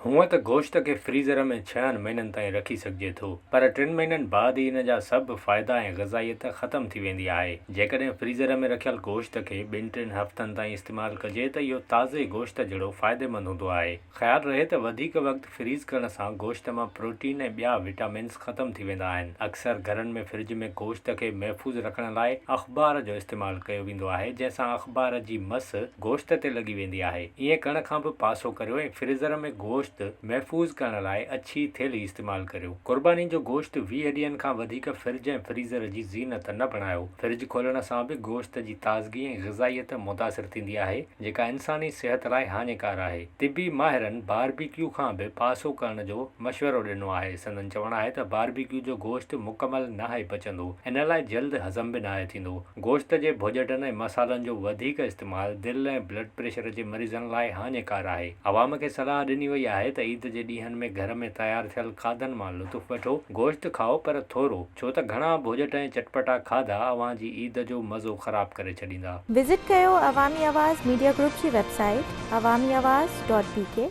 हूअं त गोश्त खे फ्रीज़र में 6 महीननि ताईं रखी सघिजे थो, पर 3 महीननि बाद ई इन जा सभु फ़ाइदा ऐं ग़ज़ाइयत ख़तमु थी वेंदी आहे। जेकॾहिं फ्रीज़र में रखियल गोश्त खे 2-3 हफ़्तनि ताईं इस्तेमालु कजे त इहो ताज़े गोश्त जहिड़ो फ़ाइदेमंद हूंदो आहे। ख़्यालु रहे त वधीक वक़्तु फ्रीज़ करण सां गोश्त मां प्रोटीन ऐं ॿिया विटामिन्स ख़तमु थी वेंदा आहिनि। अक्सर घरनि में फ्रिज में गोश्त खे महफ़ूज़ रखण लाइ अख़बार जो इस्तेमालु कयो वेंदो आहे, जंहिंसां अख़बार जी मस गोश्त ते लॻी वेंदी आहे। ईअं करण खां बि पासो करियो ऐं फ्रीज़र में गोश्त महफ़ूज़ करण लाइ अच्छी थेली इस्तेमालु करियो। क़ुर्बानी जो गोश्त 20 ॾींहंनि खां वधीक फ्रिज ऐं फ्रीज़र जी ज़ीनत न बणायो। फ्रिज खोलण सां बि गोश्त जी ताज़गी ऐं ग़ज़ाइयत मुतासिर थींदी आहे, जेका इंसानी सिहत लाइ हानिकार आहे। तिबी माहिरनि बारबेक्यू खां बि पासो करण जो मशवरो ॾिनो आहे। संदन चवणु आहे त बारबेक्यू जो गोश्त मुकमल नाहे पचंदो, इन लाइ जल्द हज़म बि नाहे थींदो। गोश्त जे भुॼटनि ऐं मसालनि जो वधीक इस्तेमालु दिलि ऐं ब्लड प्रेशर जे मरीज़नि लाइ हानिकार आहे। अवाम खे सलाह ॾिनी वई आहे त ईद जे ॾींहंनि में घर में तयारु थियल खाधनि मां लुत्फ़ वठो। गोश्त खाओ पर थोरो, छो त घणा भुॼट ऐं चटपटा खाधा अव्हां जी ईद जो मज़ो ख़राब करे छॾींदा। विज़िट कयो अवामी आवाज़ मीडिया ग्रुप जी वेबसाइट awamiawaz.pk